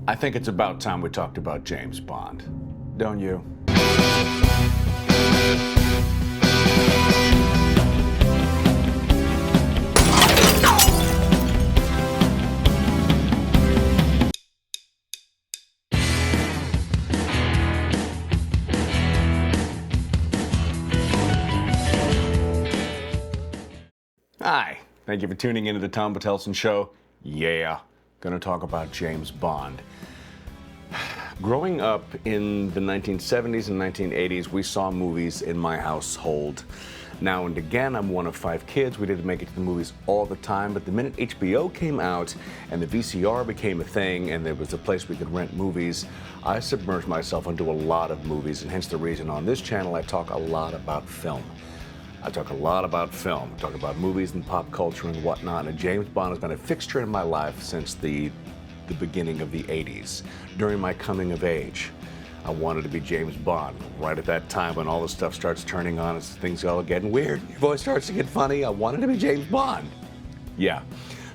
I think it's about time we talked about James Bond. Don't you? Hi, thank you for tuning into the Tom Patelson Show. Yeah, gonna talk about James Bond. Growing up in the 1970s and 1980s, we saw movies in my household. Now and again, I'm one of 5 kids. We didn't make it to the movies all the time, but the minute HBO came out and the VCR became a thing and there was a place we could rent movies, I submerged myself into a lot of movies, and hence the reason on this channel I talk a lot about film. I talk a lot about film, talk about movies and pop culture and whatnot, and James Bond has been a fixture in my life since the beginning of the 80s. During my coming of age, I wanted to be James Bond. Right at that time when all the stuff starts turning on and things all getting weird, your voice starts to get funny, I wanted to be James Bond. Yeah.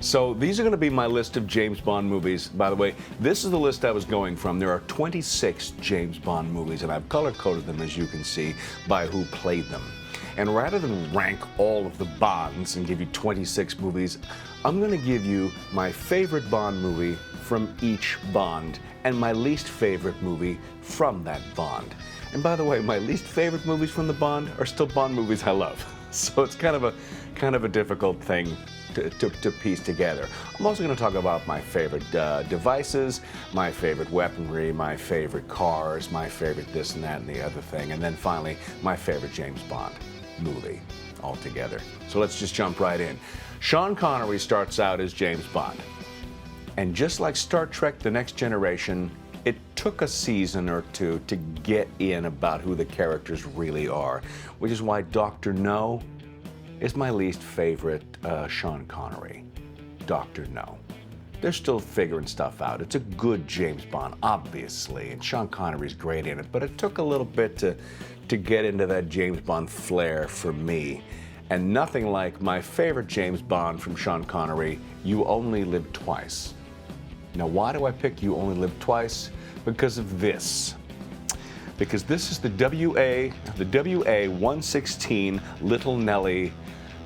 So these are going to be my list of James Bond movies. By the way, this is the list I was going from. There are 26 James Bond movies, and I've color-coded them, as you can see, by who played them. And rather than rank all of the Bonds and give you 26 movies, I'm going to give you my favorite Bond movie from each Bond and my least favorite movie from that Bond. And by the way, my least favorite movies from the Bond are still Bond movies I love. So it's kind of a difficult thing to piece together. I'm also going to talk about my favorite devices, my favorite weaponry, my favorite cars, my favorite this and that and the other thing, and then finally, my favorite James Bond movie altogether. So let's just jump right in. Sean Connery starts out as James Bond. And just like Star Trek: The Next Generation, it took a season or two to get in about who the characters really are, which is why Dr. No is my least favorite Sean Connery. Dr. No. They're still figuring stuff out. It's a good James Bond, obviously, and Sean Connery's great in it, but it took a little bit to get into that James Bond flair for me. And nothing like my favorite James Bond from Sean Connery, You Only Live Twice. Now, why do I pick You Only Live Twice? Because of this. Because this is the WA-116 Little Nelly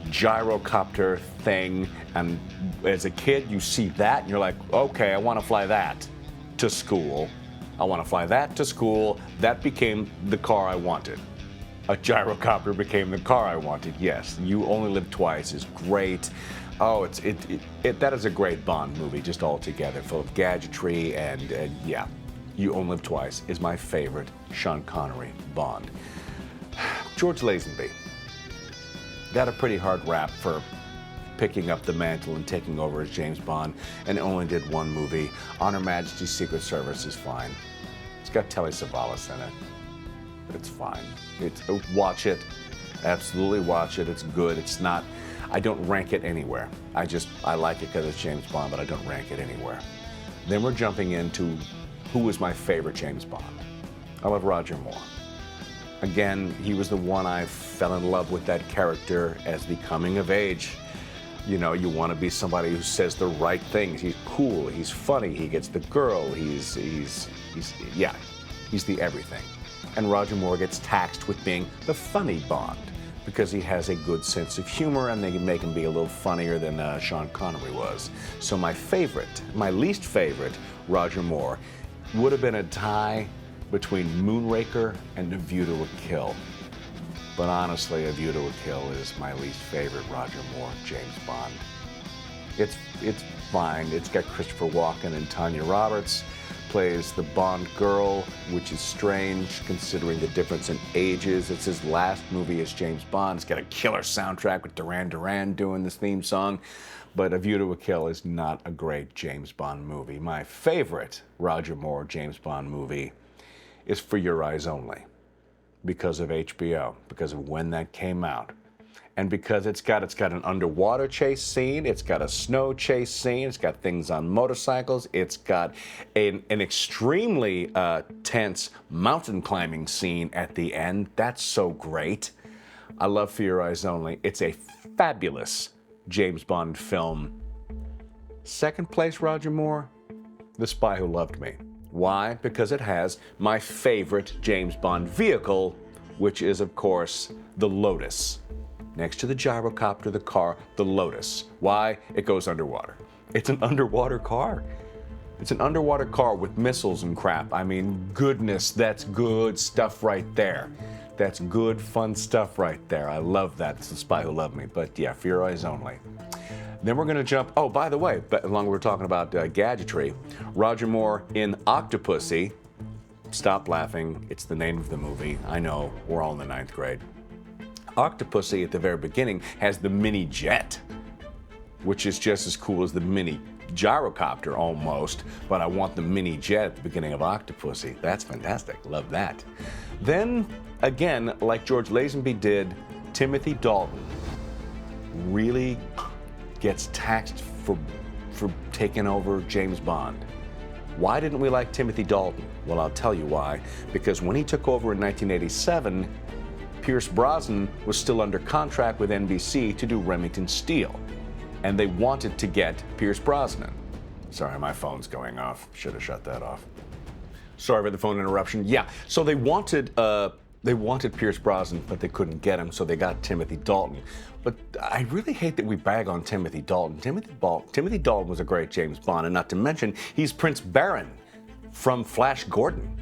gyrocopter thing, and as a kid you see that and you're like, okay, I want to fly that to school. I want to fly that to school. That became the car I wanted. A gyrocopter became the car I wanted. Yes, You Only Live Twice is great. Oh, that is a great Bond movie just altogether, full of gadgetry and yeah. You Only Live Twice is my favorite Sean Connery Bond. George Lazenby got a pretty hard rap for picking up the mantle and taking over as James Bond, and only did one movie. On Her Majesty's Secret Service is fine. It's got Telly Savalas in it, but it's fine. Watch it, absolutely watch it. It's good. It's not. I don't rank it anywhere. I like it because it's James Bond, but I don't rank it anywhere. Then we're jumping into who was my favorite James Bond. I love Roger Moore. Again, he was the one I fell in love with that character as the coming of age. You know, you want to be somebody who says the right things. He's cool, he's funny, he gets the girl, he's the everything. And Roger Moore gets taxed with being the funny Bond because he has a good sense of humor and they can make him be a little funnier than Sean Connery was. So my least favorite Roger Moore would have been a tie between Moonraker and A View to a Kill. But honestly, A View to a Kill is my least favorite Roger Moore James Bond. It's fine. It's got Christopher Walken and Tanya Roberts plays the Bond girl, which is strange considering the difference in ages. It's his last movie as James Bond. It's got a killer soundtrack with Duran Duran doing this theme song. But A View to a Kill is not a great James Bond movie. My favorite Roger Moore James Bond movie is For Your Eyes Only, because of HBO, because of when that came out. And because it's got an underwater chase scene, it's got a snow chase scene, it's got things on motorcycles, it's got an extremely tense mountain climbing scene at the end. That's so great. I love For Your Eyes Only. It's a fabulous James Bond film. Second place, Roger Moore, The Spy Who Loved Me. Why? Because it has my favorite James Bond vehicle, which is, of course, the Lotus. Next to the gyrocopter, the car, the Lotus. Why? It goes underwater. It's an underwater car. It's an underwater car with missiles and crap. I mean, goodness, that's good stuff right there. That's good, fun stuff right there. I love that. It's The Spy Who Loved Me. But yeah, for your eyes only. Then we're going to jump. Oh, by the way, along we're talking about gadgetry, Roger Moore in Octopussy. Stop laughing. It's the name of the movie. I know. We're all in the 9th grade. Octopussy at the very beginning has the mini jet, which is just as cool as the mini gyrocopter almost, but I want the mini jet at the beginning of Octopussy. That's fantastic. Love that. Then, again, like George Lazenby did, Timothy Dalton really gets taxed for taking over James Bond. Why didn't we like Timothy Dalton? Well, I'll tell you why. Because when he took over in 1987, Pierce Brosnan was still under contract with NBC to do Remington Steele. And they wanted to get Pierce Brosnan. Sorry, my phone's going off. Should have shut that off. Sorry for the phone interruption. Yeah, so they wanted Pierce Brosnan, but they couldn't get him, so they got Timothy Dalton. But I really hate that we bag on Timothy Dalton. Timothy Dalton was a great James Bond, and not to mention, he's Prince Baron from Flash Gordon.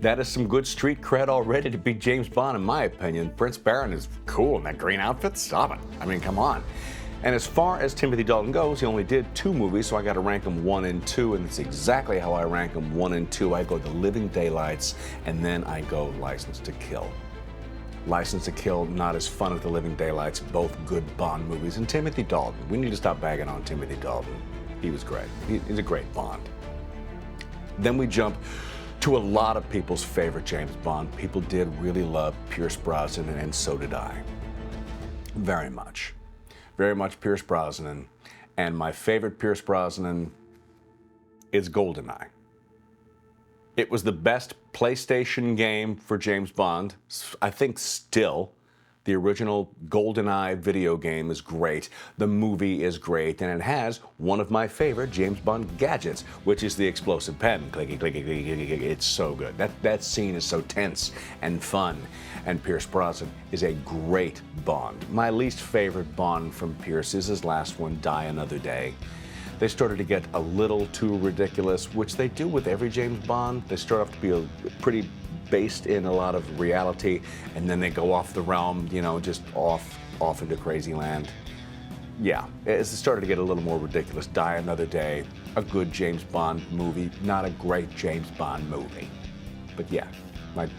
That is some good street cred already to be James Bond, in my opinion. Prince Baron is cool in that green outfit. Stop it. I mean, come on. And as far as Timothy Dalton goes, he only did 2 movies, so I got to rank him 1 and 2, and that's exactly how I rank him 1 and 2. I go The Living Daylights, and then I go License to Kill. License to Kill, not as fun as The Living Daylights, both good Bond movies. And Timothy Dalton, we need to stop bagging on Timothy Dalton. He was great. He's a great Bond. Then we jump to a lot of people's favorite James Bond. People did really love Pierce Brosnan, and so did I. Very much. Very much Pierce Brosnan. And my favorite Pierce Brosnan is GoldenEye. It was the best PlayStation game for James Bond. I think still. The original GoldenEye video game is great. The movie is great. And it has one of my favorite James Bond gadgets, which is the explosive pen. Clicky, clicky, clicky, clicky. It's so good. That scene is so tense and fun. And Pierce Brosnan is a great Bond. My least favorite Bond from Pierce is his last one, Die Another Day. They started to get a little too ridiculous, which they do with every James Bond. They start off to be pretty based in a lot of reality, and then they go off the realm, just off into crazy land. Yeah, it started to get a little more ridiculous. Die Another Day, a good James Bond movie, not a great James Bond movie. But yeah,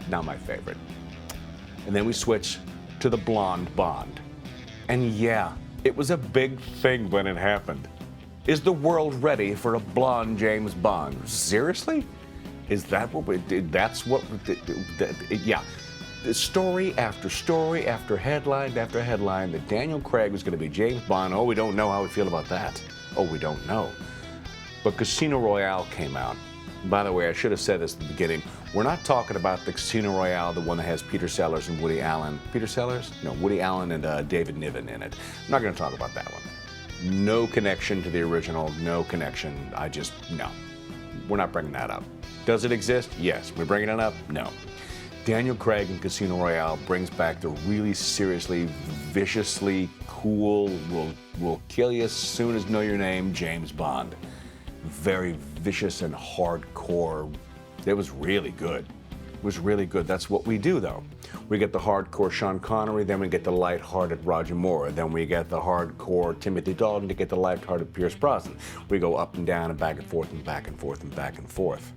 not my favorite. And then we switch to the blonde Bond. And yeah, it was a big thing when it happened. Is the world ready for a blonde James Bond? Seriously? Is that what we did? That's what we did. Yeah. Story after story after headline that Daniel Craig was going to be James Bond. Oh, we don't know how we feel about that. Oh, we don't know. But Casino Royale came out. By the way, I should have said this at the beginning. We're not talking about the Casino Royale, the one that has Peter Sellers and Woody Allen. Peter Sellers? No, Woody Allen and David Niven in it. I'm not going to talk about that one. No connection to the original. No connection. No. We're not bringing that up. Does it exist? Yes. We're bringing it up? No. Daniel Craig in Casino Royale brings back the really seriously, viciously cool, will kill you as soon as know your name, James Bond. Very vicious and hardcore. It was really good. It was really good. That's what we do, though. We get the hardcore Sean Connery, then we get the lighthearted Roger Moore, then we get the hardcore Timothy Dalton to get the lighthearted Pierce Brosnan. We go up and down and back and forth and back and forth and back and forth.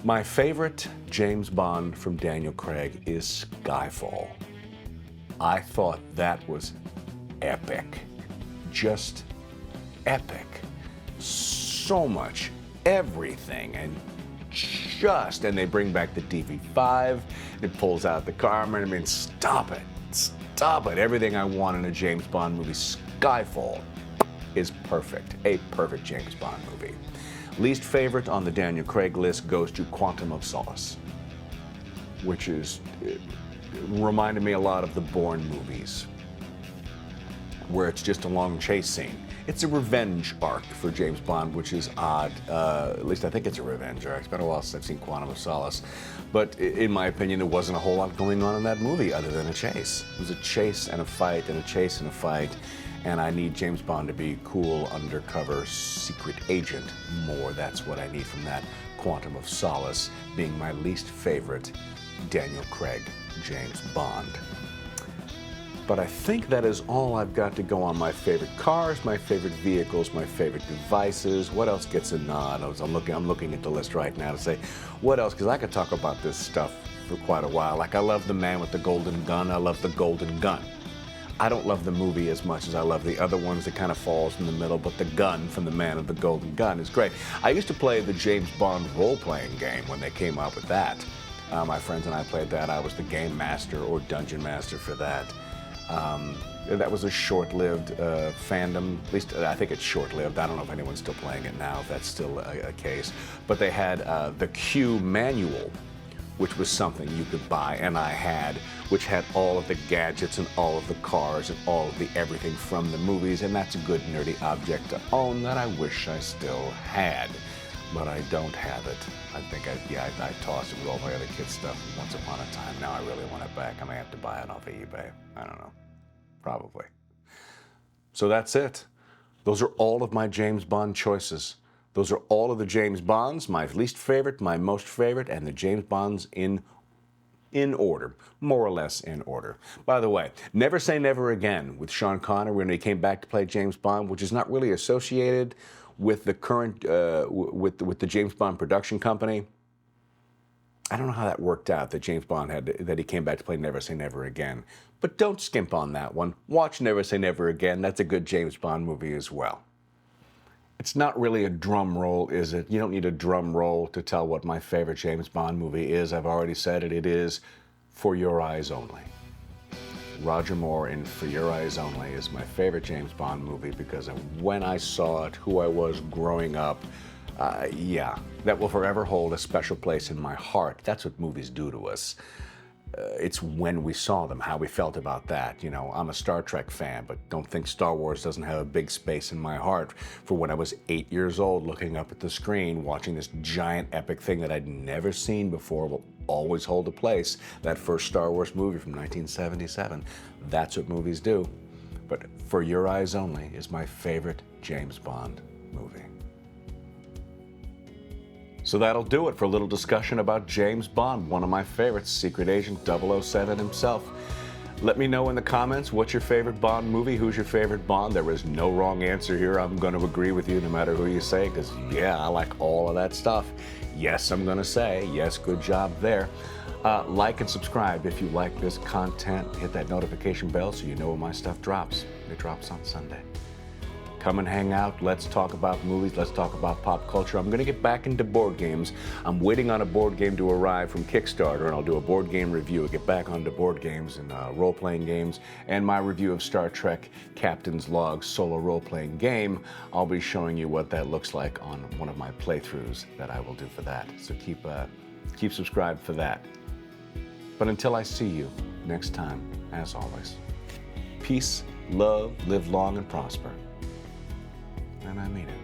My favorite James Bond from Daniel Craig is Skyfall. I thought that was epic. Just epic. So much, everything, and they bring back the DV5, it pulls out the Carmen. I mean, stop it. Everything I want in a James Bond movie. Skyfall is perfect. A perfect James Bond movie. Least favorite on the Daniel Craig list goes to Quantum of Solace, which reminded me a lot of the Bourne movies, where it's just a long chase scene. it's a revenge arc for James Bond, which is odd. At least I think it's a revenge arc. It's been a while since I've seen Quantum of Solace. But in my opinion, there wasn't a whole lot going on in that movie other than a chase. It was a chase and a fight and a chase and a fight. And I need James Bond to be cool, undercover, secret agent more. That's what I need from that Quantum of Solace, being my least favorite Daniel Craig James Bond. But I think that is all I've got to go on my favorite cars, my favorite vehicles, my favorite devices. What else gets a nod? I'm looking at the list right now to say, what else? Because I could talk about this stuff for quite a while. Like, I love The Man with the Golden Gun. I love The Golden Gun. I don't love the movie as much as I love the other ones that kind of falls in the middle, but the gun from The Man with the Golden Gun is great. I used to play the James Bond role-playing game when they came out with that. My friends and I played that. I was the game master or dungeon master for that. That was a short-lived fandom. At least I think it's short-lived. I don't know if anyone's still playing it now, if that's still a case. But they had the Q manual, which was something you could buy, and I had, which had all of the gadgets and all of the cars and all of the everything from the movies, and that's a good nerdy object to own that I wish I still had. But I don't have it. I think I tossed it with all my other kids' stuff once upon a time. Now I really want it back. I may have to buy it off of eBay. I don't know. Probably. So that's it. Those are all of my James Bond choices. Those are all of the James Bonds, my least favorite, my most favorite, and the James Bonds in order, more or less in order. By the way, Never Say Never Again with Sean Connery when he came back to play James Bond, which is not really associated with the current, with the James Bond production company. I don't know how that worked out, that James Bond that he came back to play Never Say Never Again. But don't skimp on that one. Watch Never Say Never Again. That's a good James Bond movie as well. It's not really a drum roll, is it? You don't need a drum roll to tell what my favorite James Bond movie is. I've already said it. It is For Your Eyes Only. Roger Moore in For Your Eyes Only is my favorite James Bond movie because when I saw it, who I was growing up, yeah, that will forever hold a special place in my heart. That's what movies do to us. It's when we saw them, how we felt about that. You know, I'm a Star Trek fan, but don't think Star Wars doesn't have a big space in my heart for when I was 8 years old looking up at the screen, watching this giant epic thing that I'd never seen before will always hold a place. That first Star Wars movie from 1977. That's what movies do. But For Your Eyes Only is my favorite James Bond movie. So that'll do it for a little discussion about James Bond, one of my favorites, Secret Agent 007 himself. Let me know in the comments, what's your favorite Bond movie? Who's your favorite Bond? There is no wrong answer here. I'm going to agree with you no matter who you say, because yeah, I like all of that stuff. Yes, I'm going to say, yes, good job there. Like and subscribe if you like this content. Hit that notification bell so you know when my stuff drops. It drops on Sunday. Come and hang out. Let's talk about movies. Let's talk about pop culture. I'm going to get back into board games. I'm waiting on a board game to arrive from Kickstarter, and I'll do a board game review. I'll get back onto board games and role-playing games, and my review of Star Trek Captain's Log solo role-playing game. I'll be showing you what that looks like on one of my playthroughs that I will do for that. So keep subscribed for that. But until I see you next time, as always, peace, love, live long and prosper. And I mean it.